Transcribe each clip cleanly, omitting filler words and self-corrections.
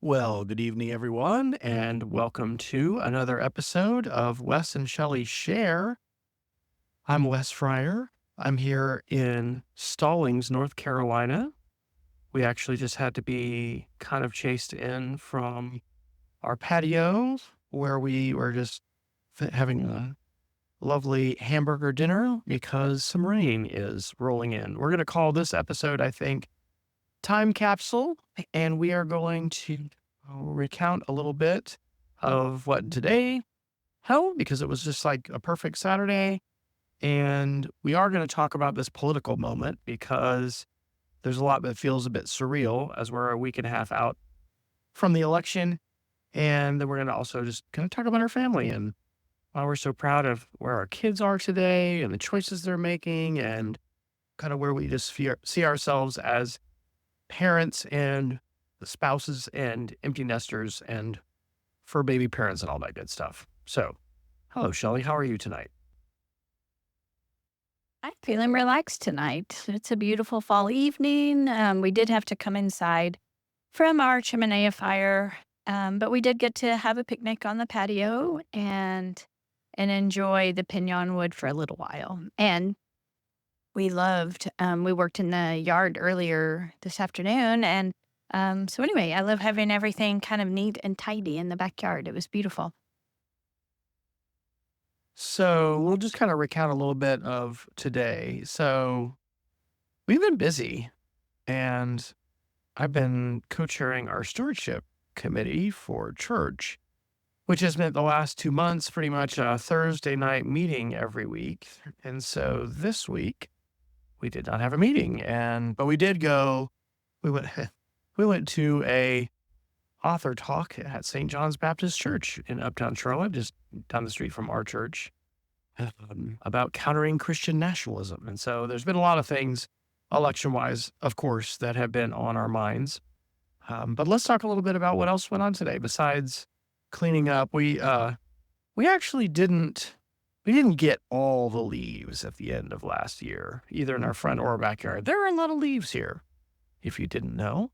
Well, good evening, everyone, and welcome to another episode of Wes and Shelly Share. I'm Wes Fryer. I'm here in Stallings, North Carolina. We actually just had to be kind of chased in from our patio where we were just having a lovely hamburger dinner because some rain is rolling in. We're going to call this episode, I think, Time Capsule, and we are going to recount a little bit of what today held because it was just like a perfect Saturday. And we are going to talk about this political moment because there's a lot that feels a bit surreal as we're a week and a half out from the election. And then we're going to also just kind of talk about our family and why we're so proud of where our kids are today and the choices they're making and kind of where we just see ourselves as parents and the spouses and empty nesters and fur baby parents and all that good stuff. So, hello, Shelly. How are you tonight? I'm feeling relaxed tonight. It's a beautiful fall evening. We did have to come inside from our chimney fire, but we did get to have a picnic on the patio and enjoy the pinon wood for a little while. And we worked in the yard earlier this afternoon. So anyway, I love having everything kind of neat and tidy in the backyard. It was beautiful. So, we'll just kind of recount a little bit of today. So, we've been busy and I've been co chairing our stewardship committee for church, which has meant the last 2 months pretty much a Thursday night meeting every week. And so this week, we did not have a meeting, but we did go. We went we went to a author talk at St. John's Baptist Church in Uptown Charlotte, just down the street from our church, about countering Christian nationalism. And so there's been a lot of things, election wise, of course, that have been on our minds. But let's talk a little bit about what else went on today besides cleaning up. We actually didn't we didn't get all the leaves at the end of last year, either in our front or our backyard. There are a lot of leaves here, if you didn't know.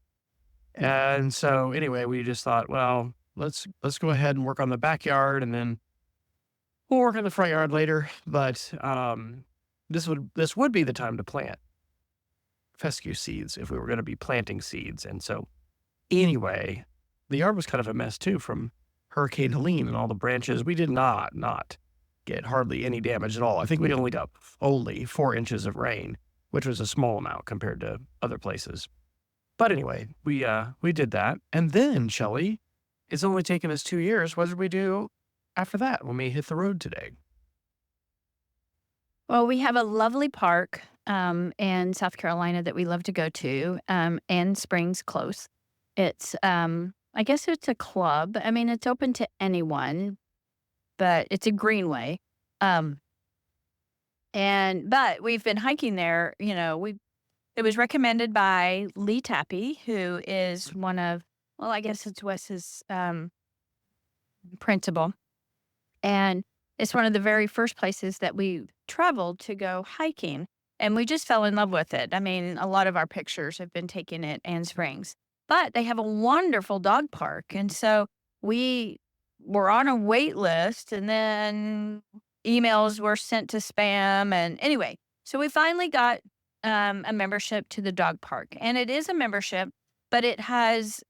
And so anyway, we just thought, well, let's go ahead and work on the backyard and then we'll work on the front yard later. But this would be the time to plant fescue seeds if we were going to be planting seeds. And so anyway, the yard was kind of a mess too from Hurricane Helene and all the branches. We did not get hardly any damage at all. I think we only got 4 inches of rain, which was a small amount compared to other places. But anyway, we did that. And then, Shelley, it's only taken us 2 years. What did we do after that when we hit the road today? Well, we have a lovely park in South Carolina that we love to go to, Ann Springs Close. I guess it's a club. I mean, it's open to anyone, but it's a greenway. Um, but we've been hiking there. It was recommended by Lee Tappy, who is I guess it's Wes's principal, and it's one of the very first places that we traveled to go hiking, and we just fell in love with it. I mean, a lot of our pictures have been taken at Ann Springs, but they have a wonderful dog park, and so we were on a wait list, and then emails were sent to spam, and anyway, so we finally got a membership to the dog park, and it is a membership, but it has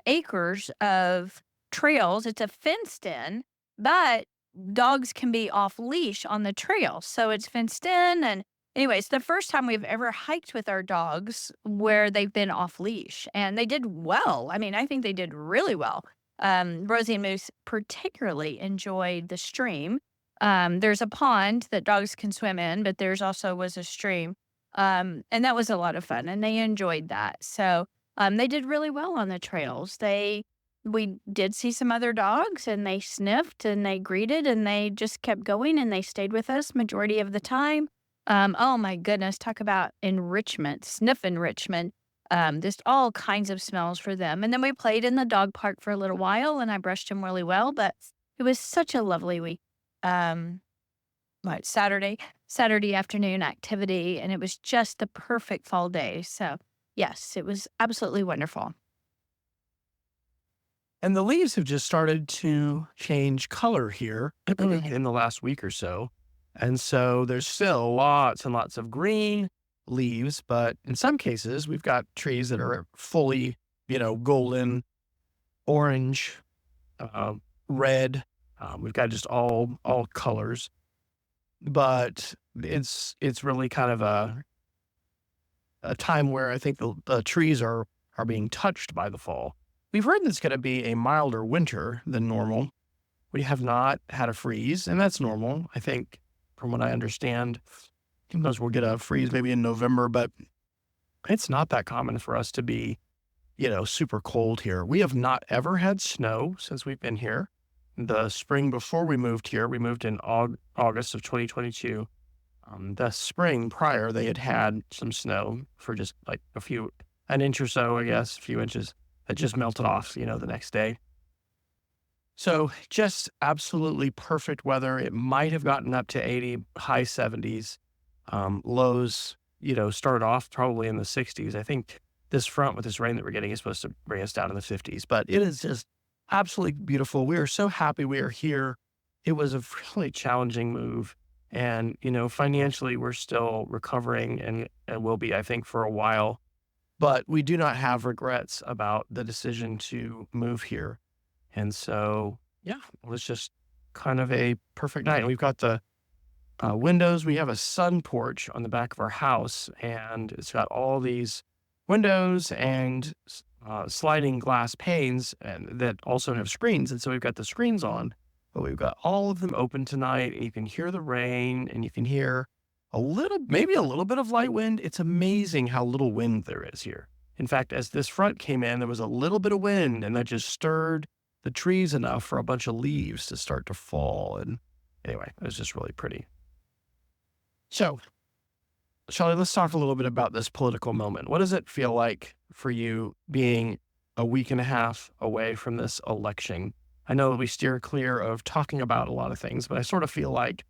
acres of trails. It's a fenced in, but dogs can be off leash on the trail. So it's fenced in. And anyway, it's the first time we've ever hiked with our dogs where they've been off leash, and they did well. I mean, I think they did really well. Rosie and Moose particularly enjoyed the stream. There's a pond that dogs can swim in, but there's also was a stream. And that was a lot of fun, and they enjoyed that. So they did really well on the trails. We did see some other dogs, and they sniffed and they greeted, and they just kept going, and they stayed with us majority of the time. Oh my goodness, talk about enrichment, sniff enrichment. Just all kinds of smells for them. And then we played in the dog park for a little while, and I brushed him really well. But it was such a lovely week. Um, Saturday afternoon activity, and it was just the perfect fall day. So yes, it was absolutely wonderful. And the leaves have just started to change color here in the last week or so. And so there's still lots and lots of green leaves, but in some cases, we've got trees that are fully, golden, orange, uh, red. We've got just all colors, but it's really kind of a time where I think the trees are being touched by the fall. We've heard it's going to be a milder winter than normal. We have not had a freeze, and that's normal. I think, from what I understand, sometimes we'll get a freeze maybe in November, but it's not that common for us to be, super cold here. We have not ever had snow since we've been here. The spring before we moved here, we moved in August of 2022. The spring prior, they had some snow for just like an inch or so, I guess, a few inches that just melted off, the next day. So just absolutely perfect weather. It might have gotten up to 80, high 70s. Lows, started off probably in the 60s. I think this front with this rain that we're getting is supposed to bring us down in the 50s, but it is just absolutely beautiful. We are so happy we are here. It was a really challenging move. And, financially, we're still recovering and will be, I think, for a while. But we do not have regrets about the decision to move here. And so, yeah, it was just kind of a perfect night. And we've got the windows. We have a sun porch on the back of our house, and it's got all these windows and sliding glass panes and that also have screens. And so we've got the screens on, but we've got all of them open tonight. And you can hear the rain and you can hear maybe a little bit of light wind. It's amazing how little wind there is here. In fact, as this front came in, there was a little bit of wind, and that just stirred the trees enough for a bunch of leaves to start to fall. And anyway, it was just really pretty. So, Shelley, let's talk a little bit about this political moment. What does it feel like for you being a week and a half away from this election? I know we steer clear of talking about a lot of things, but I sort of feel like,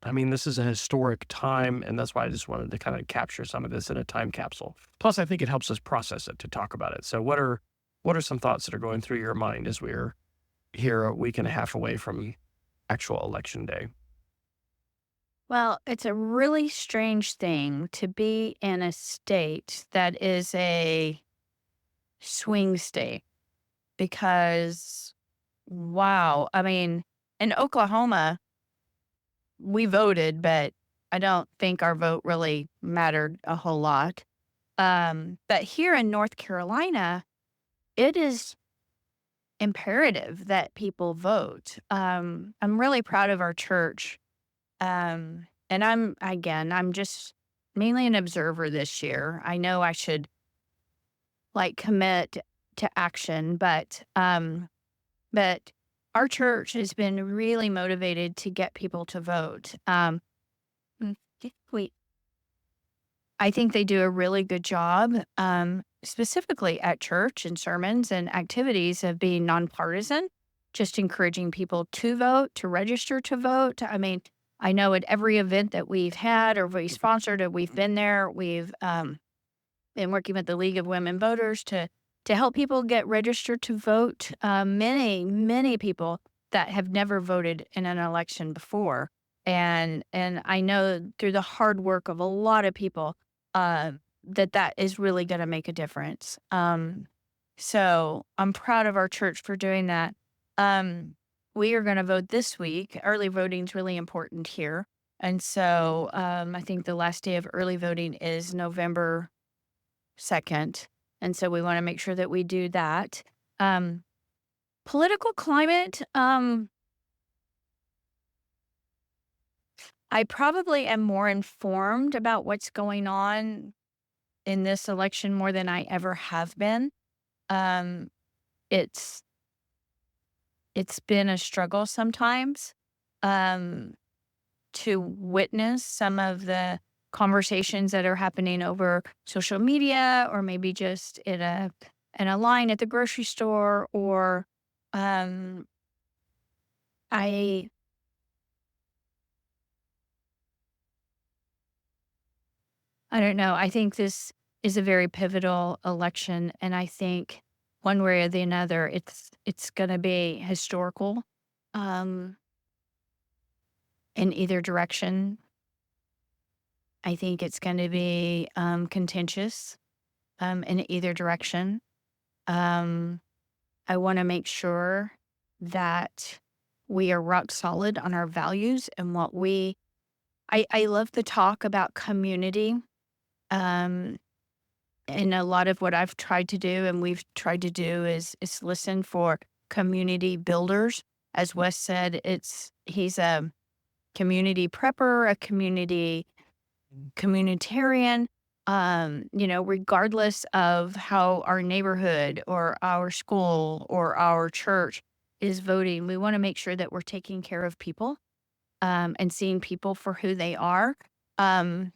this is a historic time, and that's why I just wanted to kind of capture some of this in a time capsule. Plus, I think it helps us process it to talk about it. So what are some thoughts that are going through your mind as we're here a week and a half away from actual election day? Well, it's a really strange thing to be in a state that is a swing state because, wow, in Oklahoma, we voted, but I don't think our vote really mattered a whole lot. But here in North Carolina, it is imperative that people vote. I'm really proud of our church. And I'm just mainly an observer this year. I know I should commit to action, but our church has been really motivated to get people to vote. Mm, we I think they do a really good job, specifically at church and sermons and activities of being nonpartisan, just encouraging people to vote, to register to vote. I know at every event that we've had or we sponsored or we've been there, we've been working with the League of Women Voters to help people get registered to vote. Many people that have never voted in an election before. And I know through the hard work of a lot of people, that is really going to make a difference. So I'm proud of our church for doing that. We are going to vote this week. Early voting is really important here. And so I think the last day of early voting is November 2nd. And so we want to make sure that we do that. Political climate, I probably am more informed about what's going on in this election more than I ever have been. Um, it's been a struggle sometimes to witness some of the conversations that are happening over social media, or maybe just in a line at the grocery store, or um, I I don't know. I think this is a very pivotal election, and I think one way or the another. It's going to be historical, um, in either direction. I think it's going to be contentious in either direction. Um, I want to make sure that we are rock solid on our values and what we. I love the talk about community. Um, and a lot of what I've tried to do and we've tried to do is listen for community builders. As Wes said, he's a community prepper, a communitarian. Regardless of how our neighborhood or our school or our church is voting, we want to make sure that we're taking care of people and seeing people for who they are. Um,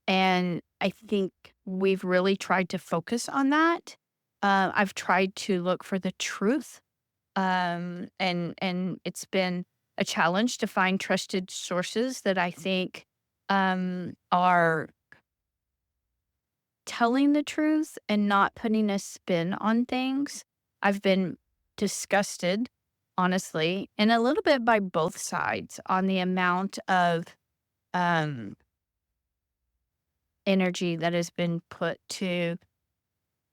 and I think we've really tried to focus on that. I've tried to look for the truth, and it's been a challenge to find trusted sources that I think are telling the truth and not putting a spin on things. I've been disgusted, honestly, and a little bit by both sides on the amount of um, energy that has been put to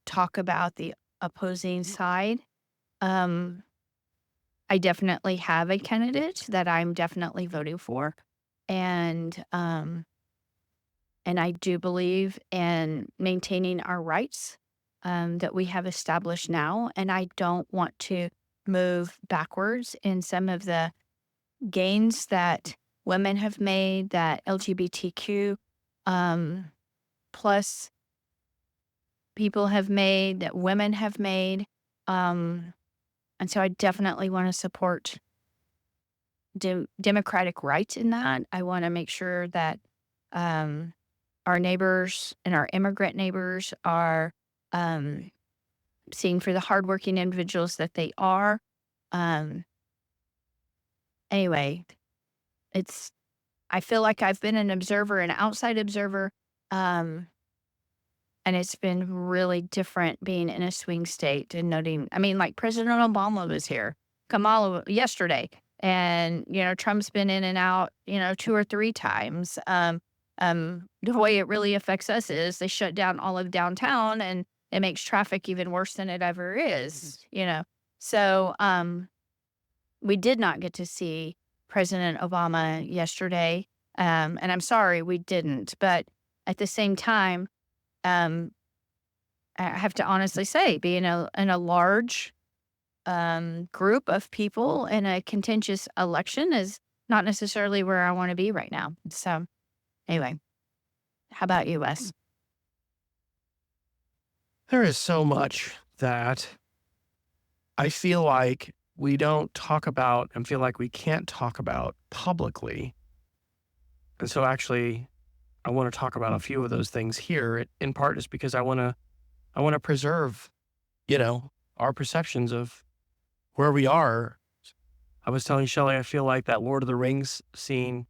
talk about the opposing side. Um, I definitely have a candidate that I'm definitely voting for. And and I do believe in maintaining our rights that we have established now. And I don't want to move backwards in some of the gains that women have made, that LGBTQ um, plus people have made, that women have made. Um, and so I definitely want to support democratic rights in that. I want to make sure that um, our neighbors and our immigrant neighbors are um, seen for the hardworking individuals that they are. Um, anyway, it's I feel like I've been an observer, an outside observer, um, and it's been really different being in a swing state and noting. I mean, like President Obama was here, Kamala yesterday, and Trump's been in and out, 2 or 3 times. The way it really affects us is they shut down all of downtown, and it makes traffic even worse than it ever is. So we did not get to see President Obama yesterday, and I'm sorry we didn't. But at the same time, um, I have to honestly say, being in a large group of people in a contentious election is not necessarily where I want to be right now. So anyway, how about you, Wes? There is so much that I feel like we don't talk about and feel like we can't talk about publicly. And so actually, I want to talk about a few of those things here, in part just because I want to preserve, our perceptions of where we are. I was telling Shelly, I feel like that Lord of the Rings scene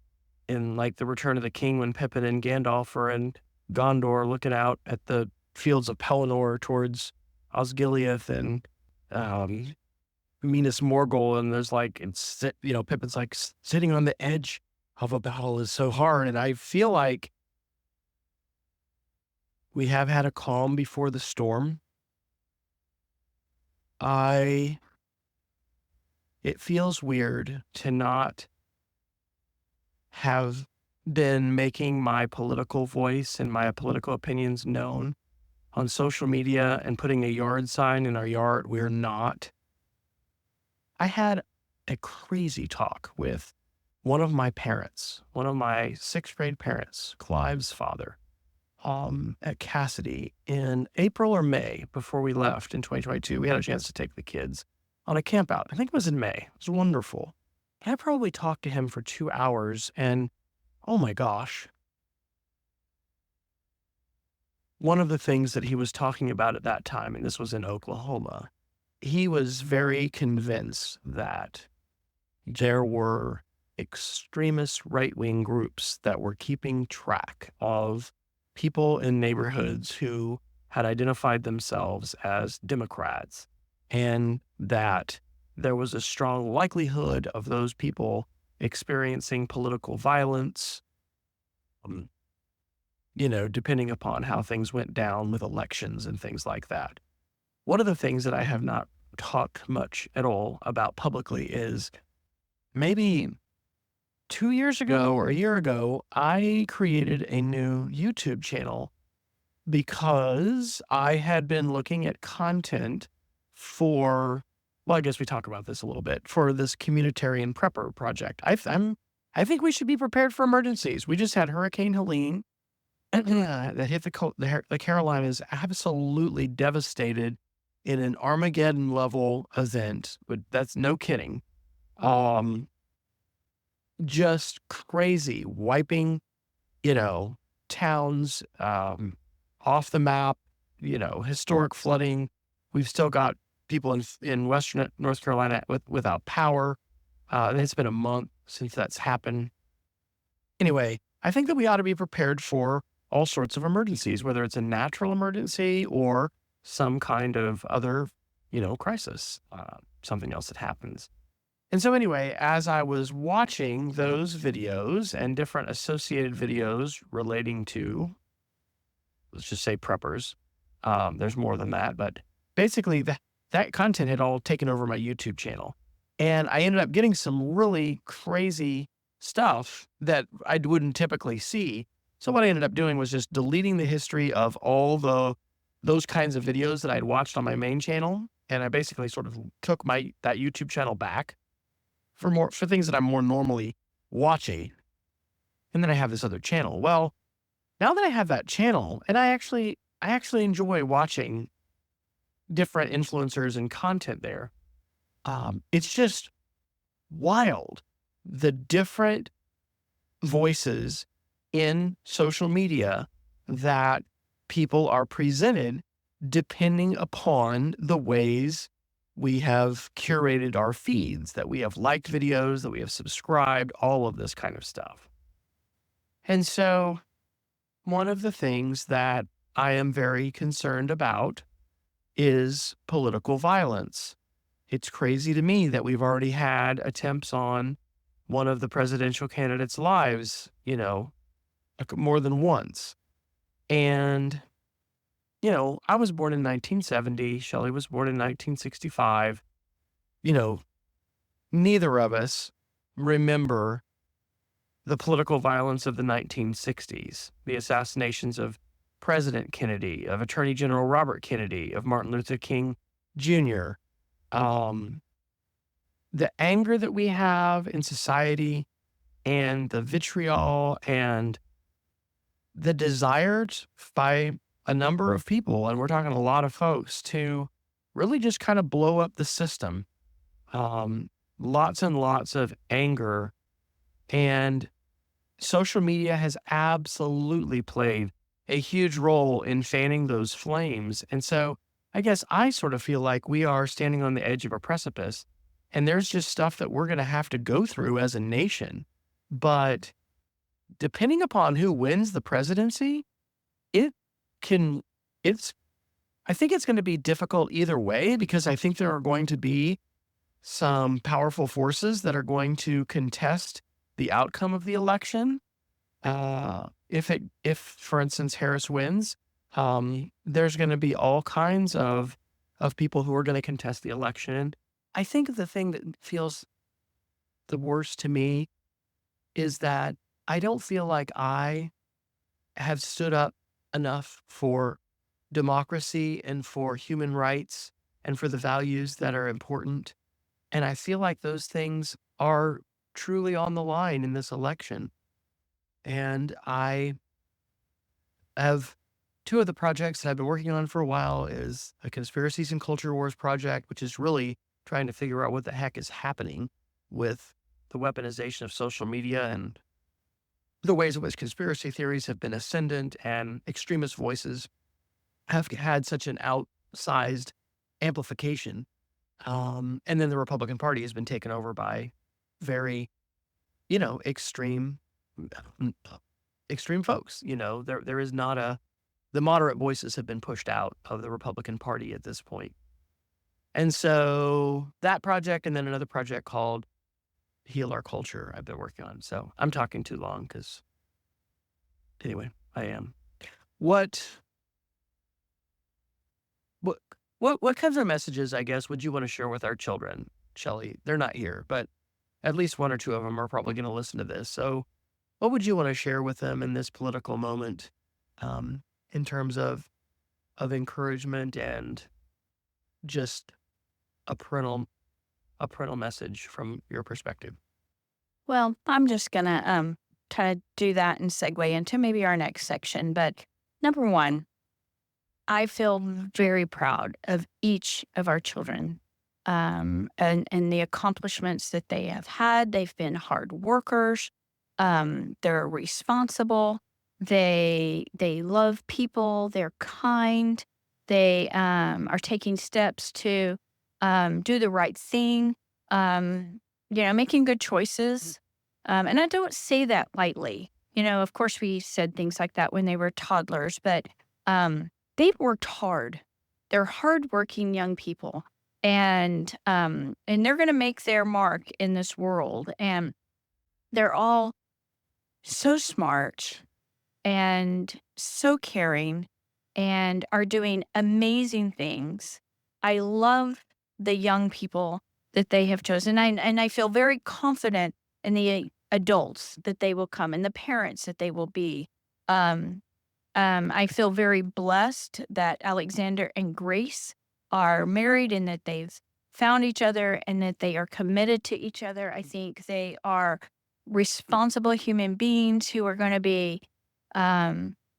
in like the Return of the King when Pippin and Gandalf are in Gondor looking out at the fields of Pelennor towards Osgiliath and um, Minas Morgul, and there's like Pippin's like sitting on the edge of a battle is so hard, and I feel like we have had a calm before the storm. It feels weird to not have been making my political voice and my political opinions known on social media and putting a yard sign in our yard. We're not. I had a crazy talk with one of my parents, one of my sixth grade parents, Clive's father, at Cassidy in April or May before we left in 2022. We had a chance to take the kids on a camp out. I think it was in May. It was wonderful. I probably talked to him for 2 hours, and oh my gosh, one of the things that he was talking about at that time, and this was in Oklahoma, he was very convinced that there were extremist right-wing groups that were keeping track of people in neighborhoods who had identified themselves as Democrats and that there was a strong likelihood of those people experiencing political violence, um, depending upon how things went down with elections and things like that. One of the things that I have not talked much at all about publicly is maybe 2 years ago or a year ago, I created a new YouTube channel because I had been looking at content for, well, I guess we talk about this a little bit, for this communitarian prepper project. I think we should be prepared for emergencies. We just had Hurricane Helene that hit the Carolinas, absolutely devastated in an Armageddon level event. But that's no kidding. Um, just crazy, wiping, you know, towns off the map, historic flooding. We've still got people in Western North Carolina without power. It's been a month since that's happened. Anyway, I think that we ought to be prepared for all sorts of emergencies, whether it's a natural emergency or some kind of other, crisis, something else that happens. And so, anyway, as I was watching those videos and different associated videos relating to, let's just say preppers, there's more than that, but basically that content had all taken over my YouTube channel. And I ended up getting some really crazy stuff that I wouldn't typically see. So what I ended up doing was just deleting the history of all those kinds of videos that I'd watched on my main channel. And I basically sort of took that YouTube channel back for things that I'm more normally watching. And then I have this other channel. Well, now that I have that channel, and I actually enjoy watching different influencers and content there. It's just wild, the different voices in social media that people are presented depending upon the ways we have curated our feeds, that we have liked videos, that we have subscribed, all of this kind of stuff. And so one of the things that I am very concerned about is political violence. It's crazy to me that we've already had attempts on one of the presidential candidates' lives, more than once. And, I was born in 1970. Shelley was born in 1965. Neither of us remember the political violence of the 1960s, the assassinations of President Kennedy, of Attorney General Robert Kennedy, of Martin Luther King Jr. The anger that we have in society and the vitriol and the desire by a number of people, and we're talking a lot of folks, to really just kind of blow up the system. Lots and lots of anger, and social media has absolutely played a huge role in fanning those flames. And so I guess I sort of feel like we are standing on the edge of a precipice, and there's just stuff that we're going to have to go through as a nation. But depending upon who wins the presidency, it can, I think it's going to be difficult either way, because I think there are going to be some powerful forces that are going to contest the outcome of the election. If for instance, Harris wins, there's going to be all kinds of people who are going to contest the election. I think the thing that feels the worst to me is that I don't feel like I have stood up enough for democracy and for human rights and for the values that are important. And I feel like those things are truly on the line in this election. And I have two of the projects that I've been working on for a while is a conspiracies and culture wars project, which is really trying to figure out what the heck is happening with the weaponization of social media and the ways in which conspiracy theories have been ascendant and extremist voices have had such an outsized amplification. And then the Republican Party has been taken over by very, extreme folks. There is not the moderate voices have been pushed out of the Republican Party at this point. And so that project and then another project called Heal Our Culture I've been working on. So I'm talking too long because anyway, I am. What what what kinds of messages, I guess, would you want to share with our children, Shelly? They're not here, but at least one or two of them are probably going to listen to this. So what would you want to share with them in this political moment, um, in terms of encouragement and just a parental a parental message from your perspective? Well, I'm just gonna kind of do that and segue into maybe our next section. But number one, I feel very proud of each of our children, and the accomplishments that they have had. They've been hard workers. They're responsible. They love people. They're kind. They are taking steps to do the right thing. Making good choices. And I don't say that lightly. Of course, we said things like that when they were toddlers, but they've worked hard. They're hardworking young people, and they're going to make their mark in this world. And they're all so smart and so caring and are doing amazing things. I love the young people that they have chosen. And I feel very confident in the adults that they will come and the parents that they will be. Um, I feel very blessed that Alexander and Grace are married and that they've found each other and that they are committed to each other. I think they are responsible human beings who are going to be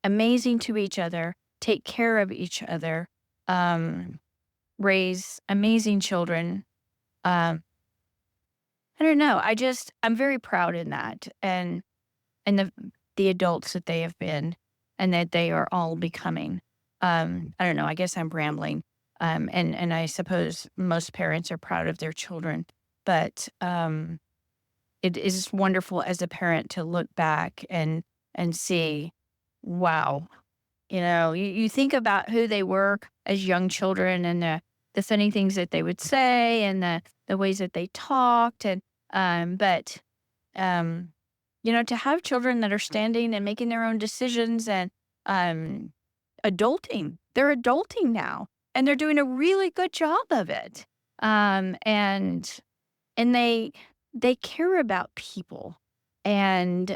amazing to each other, take care of each other, um, raise amazing children. Um, I don't know. I'm very proud in that and the adults that they have been and that they are all becoming. I don't know. I guess I'm rambling. And I suppose most parents are proud of their children, but it is wonderful as a parent to look back and see, wow, you think about who they were as young children and the funny things that they would say and the ways that they talked but to have children that are standing and making their own decisions and um adulting. They're adulting now and they're doing a really good job of it. And they care about people. And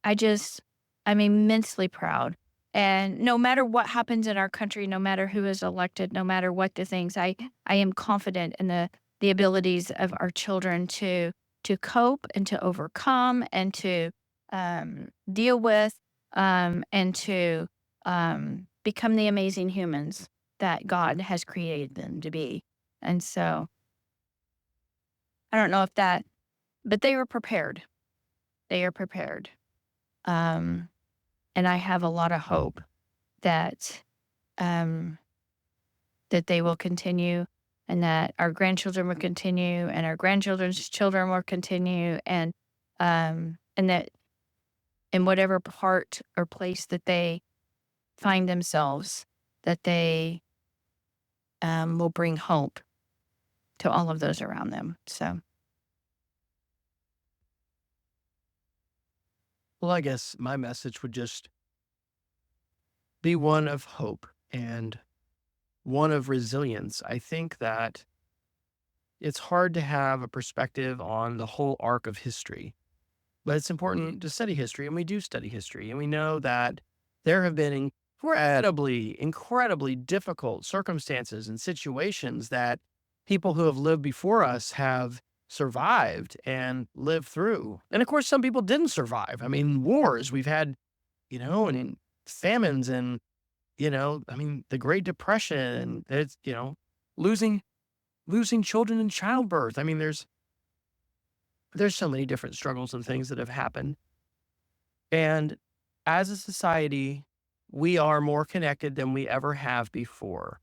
I just I'm immensely proud. And no matter what happens in our country, no matter who is elected, no matter what the things, I am confident in the abilities of our children to cope and to overcome and to deal with and to become the amazing humans that God has created them to be. And so I don't know if that, but they were prepared. They are prepared. Um, and I have a lot of hope that um, that they will continue, and that our grandchildren will continue, and our grandchildren's children will continue, and that in whatever part or place that they find themselves, that they will bring hope to all of those around them. So, Well, I guess my message would just be one of hope and one of resilience. I think that it's hard to have a perspective on the whole arc of history, but it's important to study history, and we do study history, and we know that there have been incredibly difficult circumstances and situations that people who have lived before us have survived and lived through. And of course, some people didn't survive. I mean, wars we've had, and famines and, the Great Depression, and it's, losing children in childbirth. I mean, there's so many different struggles and things that have happened. And as a society, we are more connected than we ever have before.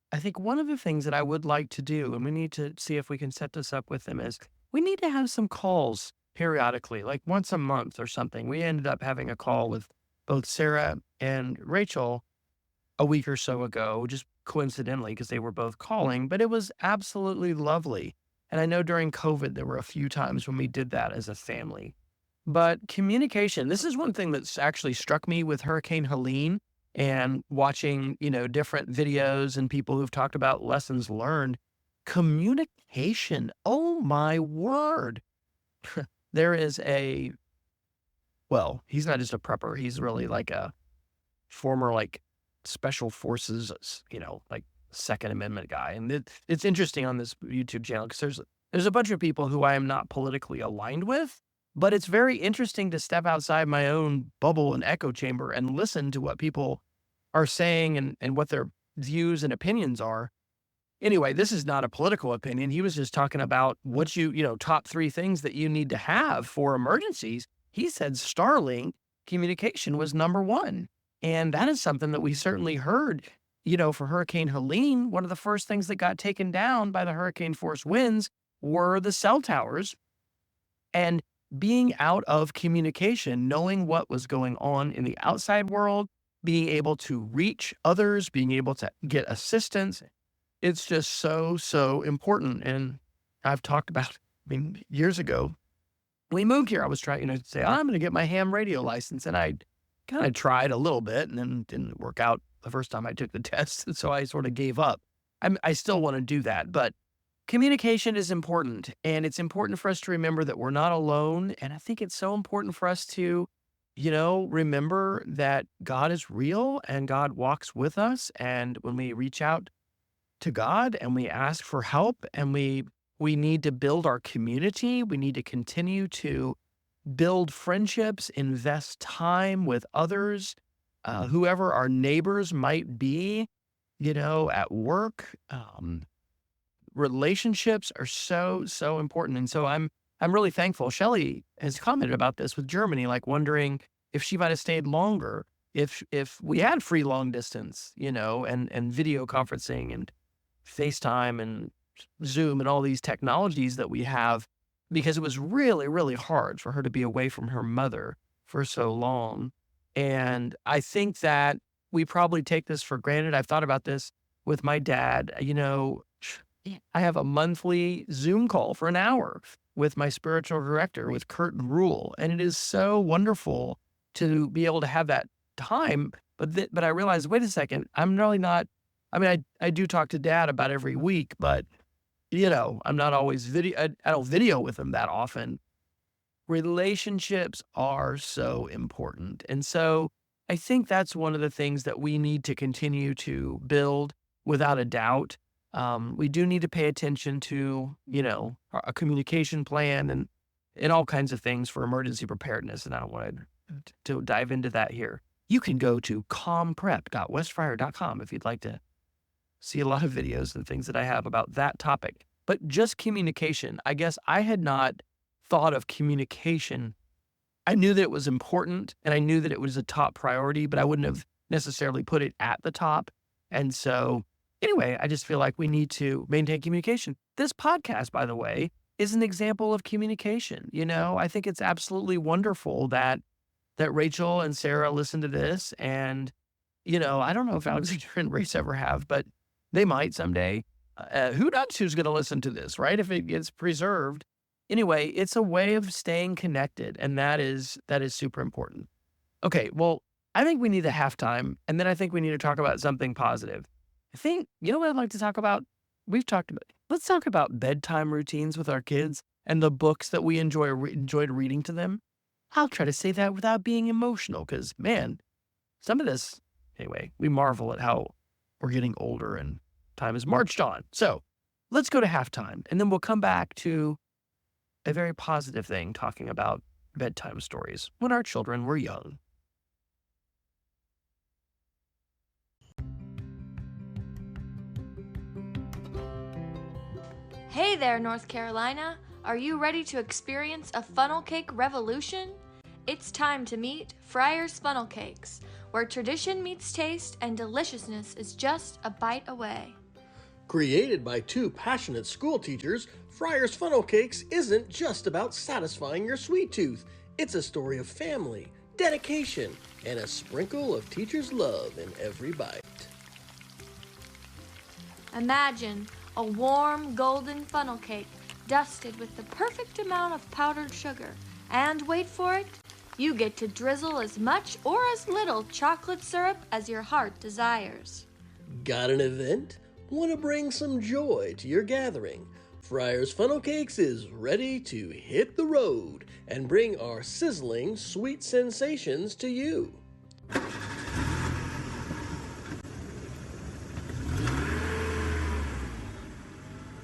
I think one of the things that I would like to do, and we need to see if we can set this up with them, is we need to have some calls periodically, like once a month or something. We ended up having a call with both Sarah and Rachel a week or so ago, just coincidentally, because they were both calling, but it was absolutely lovely. And I know during COVID, there were a few times when we did that as a family. But communication, this is one thing that's actually struck me with Hurricane Helene and watching, different videos and people who've talked about lessons learned. Communication. Oh my word. There is he's not just a prepper. He's really like a former like special forces, like Second Amendment guy. And it's interesting on this YouTube channel because there's a bunch of people who I am not politically aligned with, but it's very interesting to step outside my own bubble and echo chamber and listen to what people are saying and what their views and opinions are. Anyway, this is not a political opinion. He was just talking about what top 3 things that you need to have for emergencies. He said Starlink communication was number 1. And that is something that we certainly heard, for Hurricane Helene. One of the first things that got taken down by the hurricane force winds were the cell towers. And being out of communication, knowing what was going on in the outside world, being able to reach others, being able to get assistance, it's just so, so important. And I've talked about, years ago, we moved here, I was trying, to say, I'm going to get my ham radio license. And I kind of tried a little bit and then didn't work out the first time I took the test. And so I sort of gave up. I still want to do that, but communication is important. And it's important for us to remember that we're not alone. And I think it's so important for us to, remember that God is real and God walks with us. And when we reach out to God and we ask for help and we need to build our community, we need to continue to build friendships, invest time with others, whoever our neighbors might be, at work. Relationships are so, so important. And so I'm really thankful. Shelly has commented about this with Germany, like wondering if she might have stayed longer, if we had free long distance, and video conferencing and FaceTime and Zoom and all these technologies that we have, because it was really, really hard for her to be away from her mother for so long. And I think that we probably take this for granted. I've thought about this with my dad. I have a monthly Zoom call for an hour with my spiritual director, with Kurt Rule. And it is so wonderful to be able to have that time. But I realized, wait a second, I'm really not, I do talk to Dad about every week, but I'm not always I don't video with him that often. Relationships are so important. And so I think that's one of the things that we need to continue to build without a doubt. We do need to pay attention to, a communication plan and all kinds of things for emergency preparedness. And I don't want to dive into that here. You can go to calmprep.westfryer.com if you'd like to see a lot of videos and things that I have about that topic. But just communication, I guess I had not thought of communication. I knew that it was important and I knew that it was a top priority, but I wouldn't have necessarily put it at the top. And so anyway, I just feel like we need to maintain communication. This podcast, by the way, is an example of communication. I think it's absolutely wonderful that Rachel and Sarah listen to this. And, I don't know if Alexander and Race ever have, but they might someday. Who knows who's going to listen to this, right? If it gets preserved. Anyway, it's a way of staying connected. And that is super important. Okay, well, I think we need a halftime. And then I think we need to talk about something positive. I think, what I'd like to talk about? Let's talk about bedtime routines with our kids and the books that we enjoyed reading to them. I'll try to say that without being emotional because, man, some of this, anyway, we marvel at how we're getting older and time has marched on. So let's go to halftime and then we'll come back to a very positive thing talking about bedtime stories when our children were young. Hey there, North Carolina! Are you ready to experience a funnel cake revolution? It's time to meet Fryer's Funnel Cakes, where tradition meets taste and deliciousness is just a bite away. Created by 2 passionate school teachers, Fryer's Funnel Cakes isn't just about satisfying your sweet tooth. It's a story of family, dedication, and a sprinkle of teachers' love in every bite. Imagine a warm golden funnel cake dusted with the perfect amount of powdered sugar. And wait for it, you get to drizzle as much or as little chocolate syrup as your heart desires. Got an event? Want to bring some joy to your gathering? Fryer's Funnel Cakes is ready to hit the road and bring our sizzling sweet sensations to you.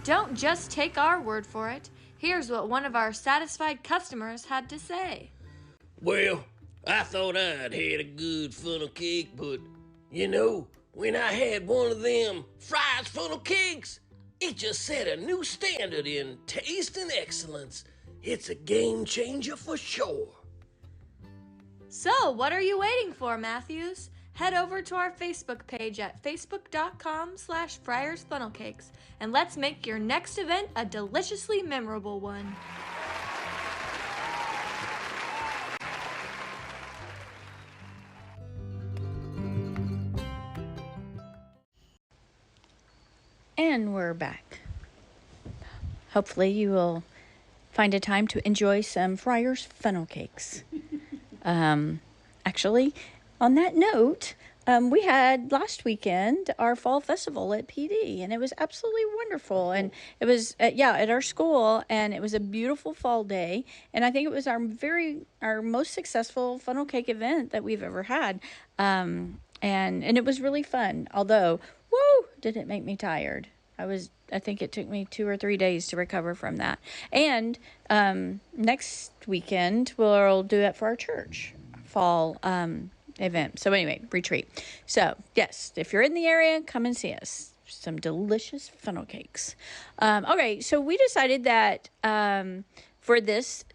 Don't just take our word for it. Here's what one of our satisfied customers had to say. Well, I thought I'd had a good funnel cake, but when I had one of them Fryer's Funnel Cakes, it just set a new standard in taste and excellence. It's a game changer for sure. So, what are you waiting for, Matthews? Head over to our Facebook page at facebook.com/FryersFunnelCakes and let's make your next event a deliciously memorable one. And we're back. Hopefully you will find a time to enjoy some Fryer's Funnel Cakes. Actually, on that note, we had last weekend our fall festival at PD, and it was absolutely wonderful. And it was at our school, and it was a beautiful fall day. And I think it was our most successful funnel cake event that we've ever had. And it was really fun. Although, did it make me tired? I think it took me 2 or 3 days to recover from that. And next weekend we'll do it for our church fall event. So anyway, retreat. So yes, if you're in the area, come and see us. Some delicious funnel cakes. Okay, so we decided that for this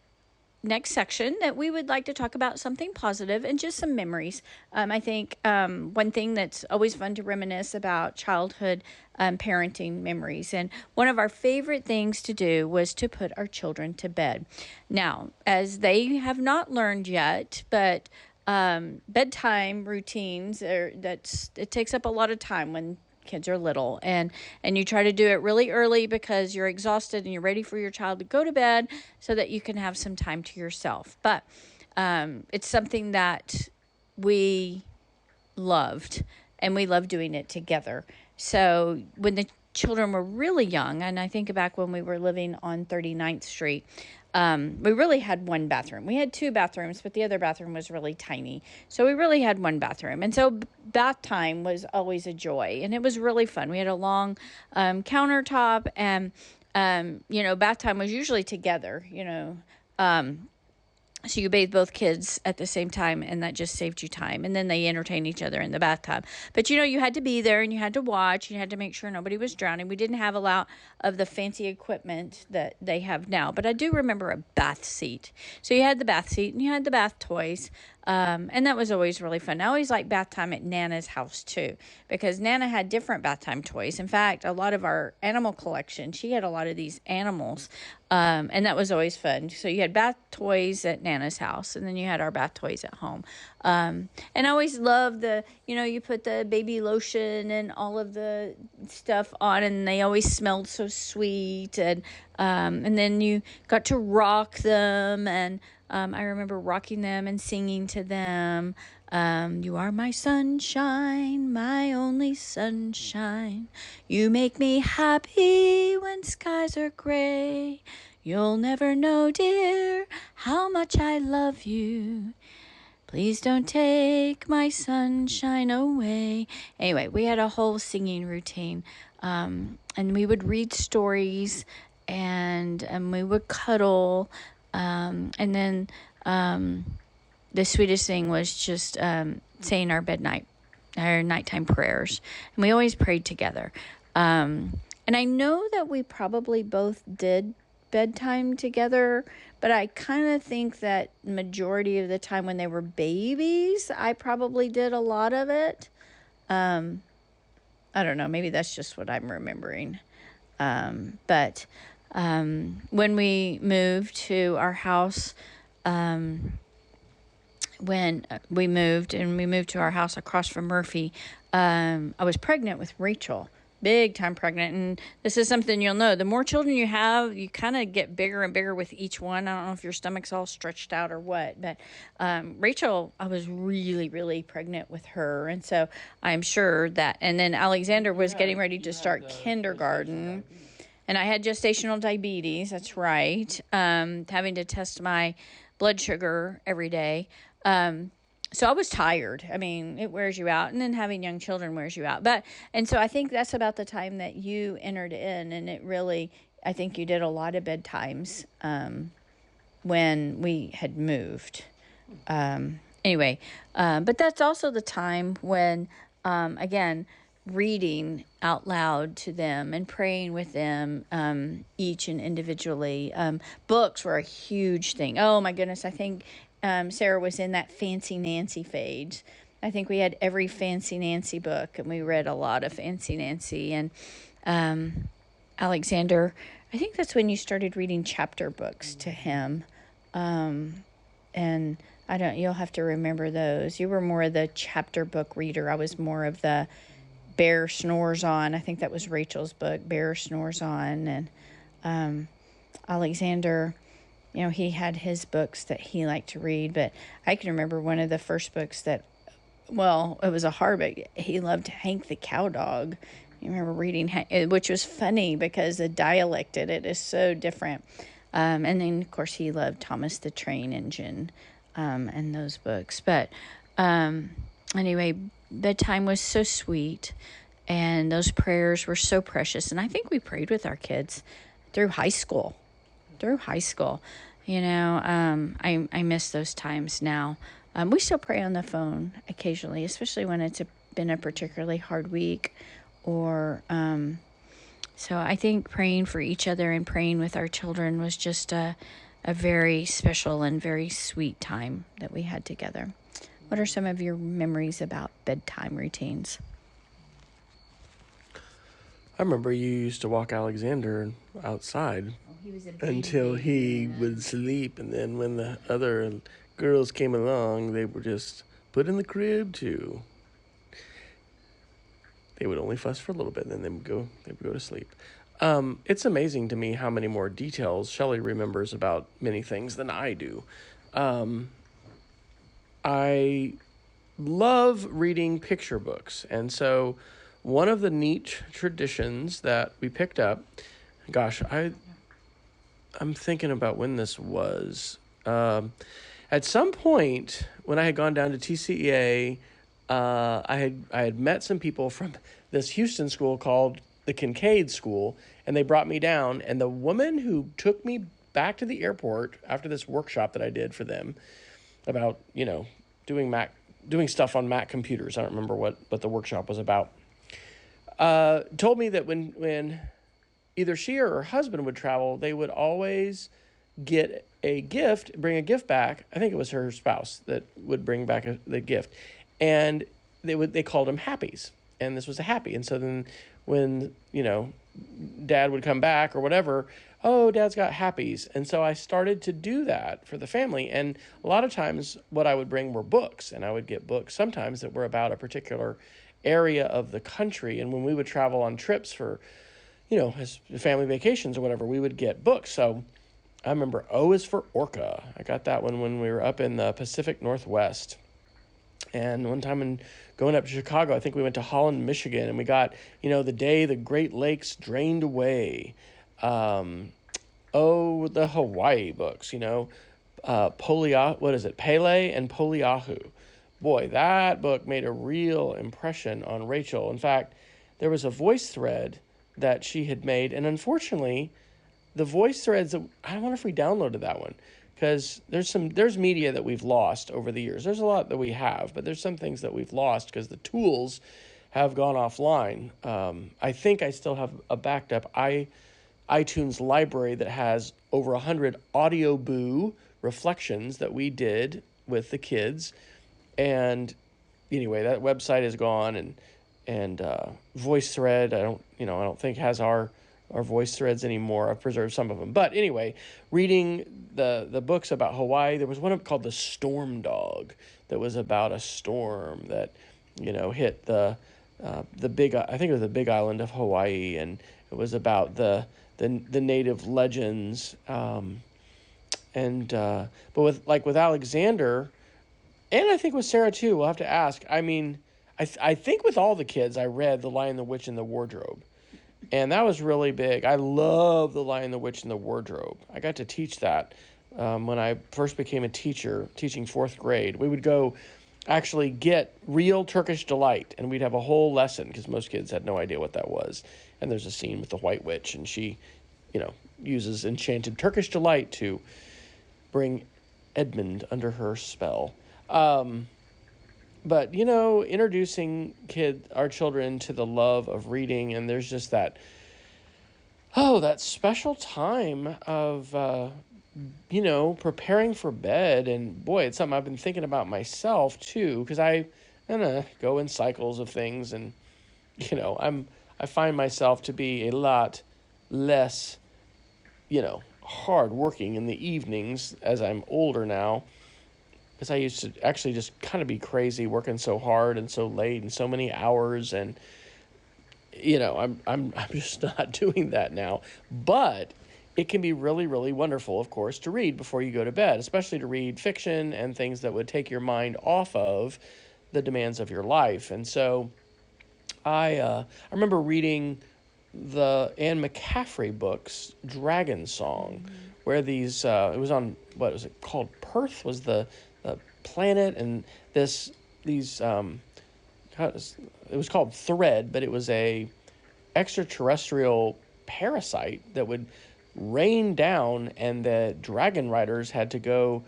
next section that we would like to talk about something positive and just some memories. I think one thing that's always fun to reminisce about childhood parenting memories. And one of our favorite things to do was to put our children to bed. Now, as they have not learned yet, but bedtime routines it takes up a lot of time when kids are little, and you try to do it really early because you're exhausted and you're ready for your child to go to bed so that you can have some time to yourself. But it's something that we loved, and we love doing it together. So when the children were really young, and I think back when we were living on 39th Street, we really had one bathroom. We had 2 bathrooms, but the other bathroom was really tiny. So we really had one bathroom. And so bath time was always a joy, and it was really fun. We had a long countertop, and, bath time was usually together, so you bathe both kids at the same time, and that just saved you time. And then they entertain each other in the bathtub. But, you had to be there, and you had to watch. You had to make sure nobody was drowning. We didn't have a lot of the fancy equipment that they have now. But I do remember a bath seat. So you had the bath seat, and you had the bath toys. And that was always really fun. I always liked bath time at Nana's house, too, because Nana had different bath time toys. In fact, a lot of our animal collection, she had a lot of these animals. And that was always fun. So you had bath toys at Nana's house, and then you had our bath toys at home. And I always loved you put the baby lotion and all of the stuff on, and they always smelled so sweet. And then you got to rock them, and I remember rocking them and singing to them. You are my sunshine, my only sunshine. You make me happy when skies are gray. You'll never know, dear, how much I love you. Please don't take my sunshine away. Anyway, we had a whole singing routine. And we would read stories, and we would cuddle. And then the sweetest thing was just saying our nighttime prayers. And we always prayed together. And I know that we probably both did bedtime together, but I kind of think that majority of the time when they were babies, I probably did a lot of it. I don't know, maybe that's just what I'm remembering. But when we moved to our house, when we moved to our house across from Murphy, I was pregnant with Rachel. big time pregnant. And this is something you'll know. The more children you have, you kind of get bigger and bigger with each one. I don't know if your stomach's all stretched out or what, but Rachel, I was really, really pregnant with her. And so I'm sure that, and then Alexander was getting ready to start kindergarten. And I had gestational diabetes. That's right. Having to test my blood sugar every day. So I was tired. I mean, it wears you out, and then having young children wears you out. And so I think that's about the time that you entered in, and it really, I think you did a lot of bedtimes when we had moved. Anyway, but that's also the time when, again, reading out loud to them and praying with them, each and individually. Books were a huge thing. Oh my goodness, I think Sarah was in that Fancy Nancy phase. I think we had every Fancy Nancy book, and we read a lot of Fancy Nancy. And Alexander, I think that's when you started reading chapter books to him. And you'll have to remember those. You were more of the chapter book reader. I was more of the Bear Snores On. I think that was Rachel's book, Bear Snores On. And Alexander, he had his books that he liked to read, but I can remember one of the first books that, well, it was a hard book. He loved Hank the Cowdog. You remember reading, which was funny because the dialect in it is so different. And then, of course, he loved Thomas the Train Engine and those books. But anyway, bedtime was so sweet, and those prayers were so precious. And I think we prayed with our kids through high school. I miss those times now. We still pray on the phone occasionally, especially when it's been a particularly hard week. So I think praying for each other and praying with our children was just a very special and very sweet time that we had together. What are some of your memories about bedtime routines? I remember you used to walk Alexander outside until he would sleep, and then when the other girls came along, they were just put in the crib too. They would only fuss for a little bit, and then they would go to sleep. It's amazing to me how many more details Shelly remembers about many things than I do. I love reading picture books, and so one of the neat traditions that we picked up, gosh, I'm thinking about when this was. At some point when I had gone down to TCEA, I had met some people from this Houston school called the Kincaid School, and they brought me down. And the woman who took me back to the airport after this workshop that I did for them about, doing stuff on Mac computers. I don't remember what the workshop was about. Told me that when either she or her husband would travel, they would always bring a gift back. I think it was her spouse that would bring back the gift, and they called them happies, and this was a happy. And so then when Dad would come back or whatever, oh, Dad's got happies. And so I started to do that for the family, and a lot of times what I would bring were books, and I would get books sometimes that were about a particular area of the country. And when we would travel on trips for as family vacations or whatever, we would get books. So I remember O is for Orca. I got that one when we were up in the Pacific Northwest. And one time going up to Chicago, I think we went to Holland, Michigan, and we got, the day the Great Lakes drained away. The Hawaii books, Pele and Poliahu. Boy, that book made a real impression on Rachel. In fact, there was a voice thread that she had made, and unfortunately, the voice threads, I wonder if we downloaded that one, because there's media that we've lost over the years. There's a lot that we have, but there's some things that we've lost because the tools have gone offline. I think I still have a backed up iTunes library that has over 100 audio boo reflections that we did with the kids. And anyway, that website is gone, and voice thread, I don't think has our voice threads anymore. I've preserved some of them. But anyway, reading the books about Hawaii, there was one called The Storm Dog that was about a storm that, hit the I think it was the Big Island of Hawaii, and it was about the native legends. But with Alexander, and I think with Sarah too, we'll have to ask. I mean, I think with all the kids, I read The Lion, the Witch, and the Wardrobe. And that was really big. I love The Lion, the Witch, and the Wardrobe. I got to teach that when I first became a teacher, teaching fourth grade. We would go actually get real Turkish delight, and we'd have a whole lesson because most kids had no idea what that was. And there's a scene with the White Witch, and she, uses enchanted Turkish delight to bring Edmund under her spell. But, introducing our children to the love of reading, and there's just that special time of, preparing for bed. And boy, it's something I've been thinking about myself too, because I go in cycles of things, and, I find myself to be a lot less, hard working in the evenings as I'm older now. Because I used to actually just kind of be crazy working so hard and so late and so many hours, and I'm just not doing that now. But it can be really, really wonderful, of course, to read before you go to bed, especially to read fiction and things that would take your mind off of the demands of your life. And so I remember reading the Anne McCaffrey books, Dragon Song, where these it was on, what was it called? Perth was the planet, and it was called Thread, but it was a extraterrestrial parasite that would rain down, and the dragon riders had to go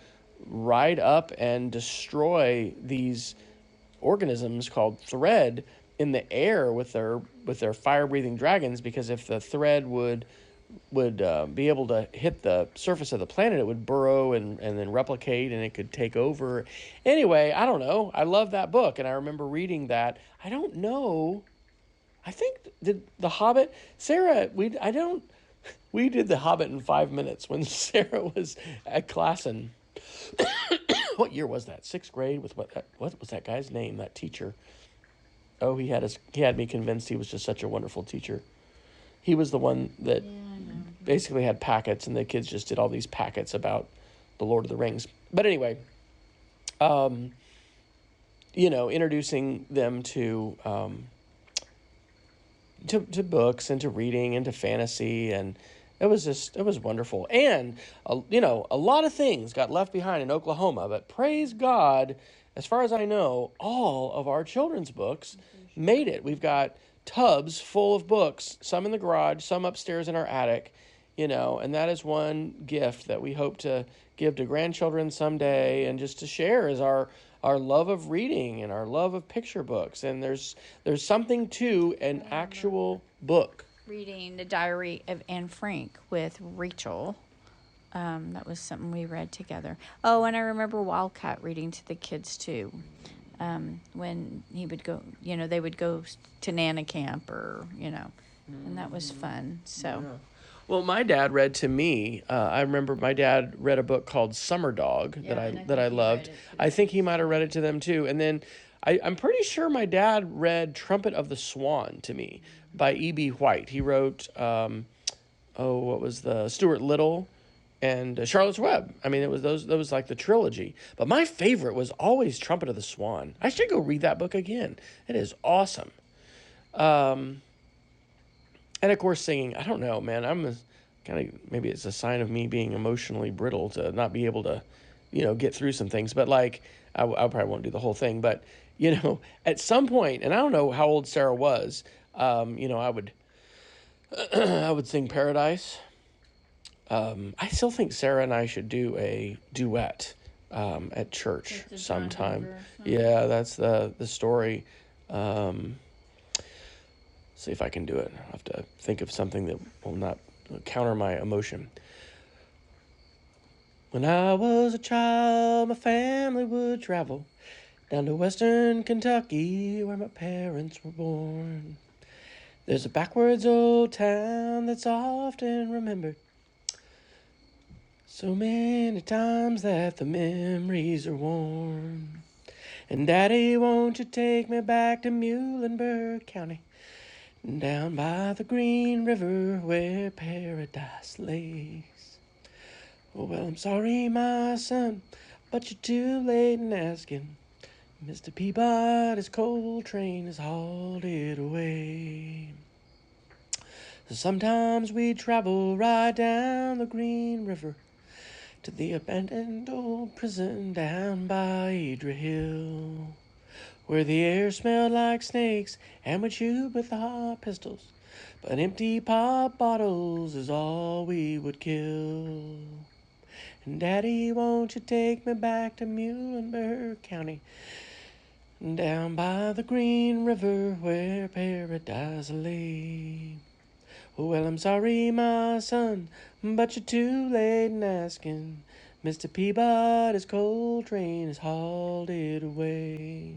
ride up and destroy these organisms called Thread in the air with their fire-breathing dragons, because if the thread would be able to hit the surface of the planet, it would burrow and then replicate, and it could take over. Anyway, I don't know. I love that book, and I remember reading that. I don't know. I think did The Hobbit, Sarah, we did The Hobbit in 5 minutes when Sarah was at class in what year was that? 6th grade with what was that guy's name? That teacher. Oh, he had me convinced he was just such a wonderful teacher. He was the one that basically had packets, and the kids just did all these packets about the Lord of the Rings. But anyway, introducing them to books and to reading and to fantasy, and it was wonderful. And a lot of things got left behind in Oklahoma, but praise God, as far as I know, all of our children's books made it. We've got tubs full of books, some in the garage, some upstairs in our attic, and that is one gift that we hope to give to grandchildren someday, and just to share is our love of reading and our love of picture books. And there's something to an actual book. Reading the Diary of Anne Frank with Rachel. That was something we read together. Oh, and I remember Wildcat reading to the kids too. When he would go, they would go to Nana camp, or, and that was fun. So. Yeah. Well, my dad read to me. I remember my dad read a book called Summer Dog that I loved. I think he might have read it to them too. And then I'm pretty sure my dad read Trumpet of the Swan to me by E.B. White. He wrote, what was the Stuart Little and Charlotte's Web. I mean, it was that was like the trilogy. But my favorite was always Trumpet of the Swan. I should go read that book again. It is awesome. And of course, singing. I don't know, man. I'm kind of, maybe it's a sign of me being emotionally brittle to not be able to, get through some things. But like, I probably won't do the whole thing. But at some point, and I don't know how old Sarah was. I would, I would sing Paradise. I still think Sarah and I should do a duet at church sometime. Yeah, that's the story. See if I can do it. I'll have to think of something that will not counter my emotion. When I was a child, my family would travel down to western Kentucky, where my parents were born. There's a backwards old town that's often remembered, so many times that the memories are warm. And Daddy, won't you take me back to Muhlenberg County, down by the Green River where paradise lays. Oh, well, I'm sorry, my son, but you're too late in asking. Mr. Peabody's coal train has hauled it away. So sometimes we travel right down the Green River to the abandoned old prison down by Adria Hill, where the air smelled like snakes and we chewed with our pistols, but empty pop bottles is all we would kill. And Daddy, won't you take me back to Muhlenberg County, down by the Green River where paradise lay? Oh, well, I'm sorry, my son, but you're too late in asking. Mr. Peabody's coal train has hauled it away.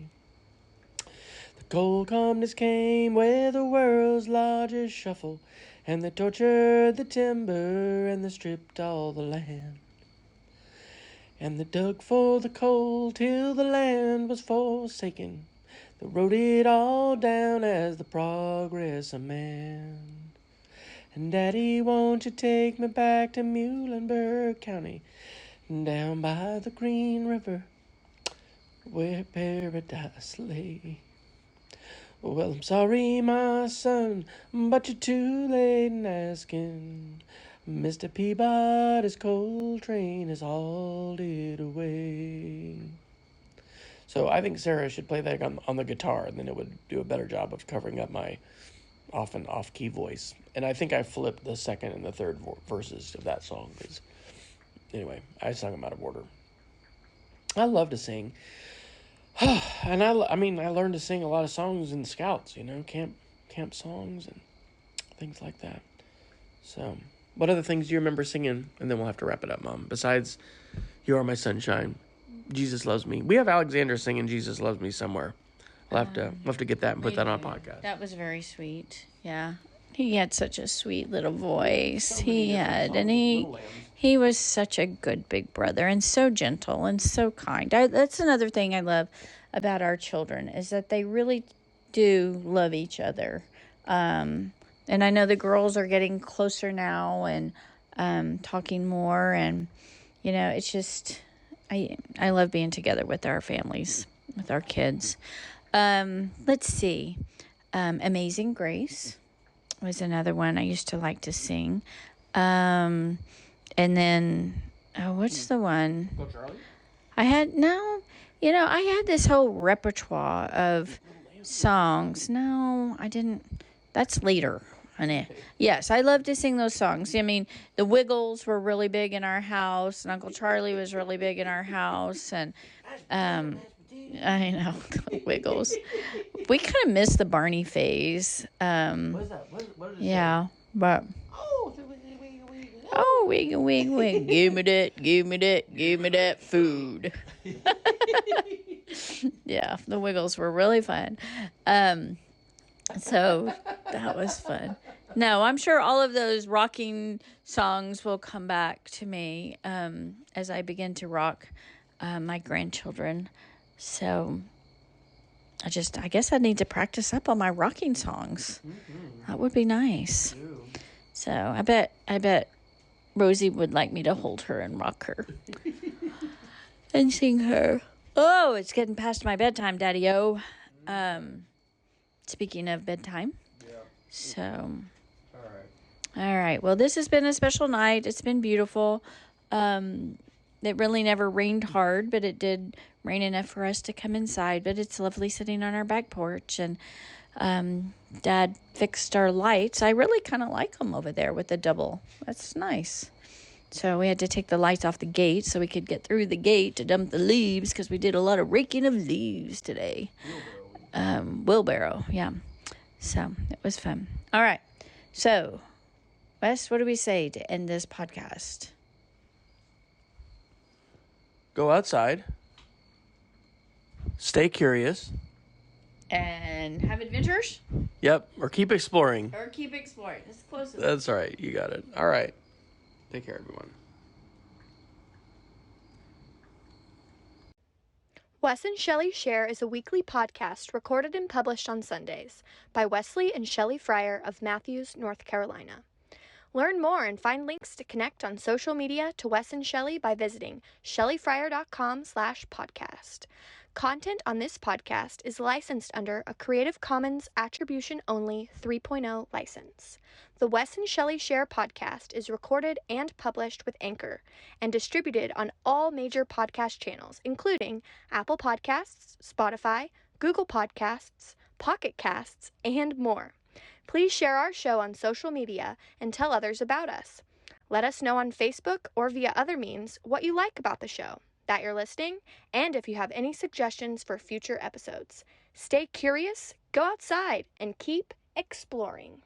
The coal companies came with the world's largest shuffle, and they tortured the timber and they stripped all the land. And they dug for the coal till the land was forsaken. They wrote it all down as the progress of man. And Daddy, won't you take me back to Muhlenberg County, down by the Green River where paradise lay? Well, I'm sorry, my son, but you're too late in asking. Mr. Peabody's coal train has hauled it away. So I think Sarah should play that on the guitar, and then it would do a better job of covering up my often off-key voice. And I think I flipped the second and the third verses of that song. Because anyway, I sung them out of order. I love to sing. And I mean, I learned to sing a lot of songs in Scouts, camp songs and things like that. So, what other things do you remember singing? And then we'll have to wrap it up, Mom. Besides, You Are My Sunshine, Jesus Loves Me. We have Alexander singing Jesus Loves Me somewhere. We'll have to get that and put that on a podcast. That was very sweet. Yeah. He had such a sweet little voice. He was such a good big brother and so gentle and so kind. That's another thing I love about our children is that they really do love each other. And I know the girls are getting closer now and talking more. And, it's just, I love being together with our families, with our kids. Let's see. Amazing Grace was another one I used to like to sing. And then, what's the one? Go Charlie? I had this whole repertoire of songs. No, I didn't. That's later, honey. Yes, I love to sing those songs. I mean, the Wiggles were really big in our house, and Uncle Charlie was really big in our house, and I know, the Wiggles. We kind of missed the Barney phase. What is that? What is it? Yeah, but wig, wig, wig. Give me that food. Yeah, the Wiggles were really fun. So that was fun. No, I'm sure all of those rocking songs will come back to me as I begin to rock my grandchildren. So I guess I need to practice up on my rocking songs. Mm-hmm. That would be nice. So I bet Rosie would like me to hold her and rock her and sing her. Oh, it's getting past my bedtime, Daddy-O. Speaking of bedtime. Yeah. So. All right. Well, this has been a special night. It's been beautiful. It really never rained hard, but it did rain enough for us to come inside. But it's lovely sitting on our back porch. And Dad fixed our lights. I really kind of like them over there with the double. That's nice. So we had to take the lights off the gate so we could get through the gate to dump the leaves because we did a lot of raking of leaves today. Wheelbarrow, yeah. So it was fun. All right. So, Wes, what do we say to end this podcast? Go outside. Stay curious. And have adventures? Yep. Or keep exploring. Or keep exploring. It's close. That's right. You got it. All right. Take care, everyone. Wes and Shelly Share is a weekly podcast recorded and published on Sundays by Wesley and Shelly Fryer of Matthews, North Carolina. Learn more and find links to connect on social media to Wes and Shelly by visiting shellyfryer.com/podcast. Content on this podcast is licensed under a Creative Commons Attribution Only 3.0 license. The Wes and Shelly Share podcast is recorded and published with Anchor and distributed on all major podcast channels, including Apple Podcasts, Spotify, Google Podcasts, Pocket Casts, and more. Please share our show on social media and tell others about us. Let us know on Facebook or via other means what you like about the show, that you're listening, and if you have any suggestions for future episodes. Stay curious, go outside, and keep exploring.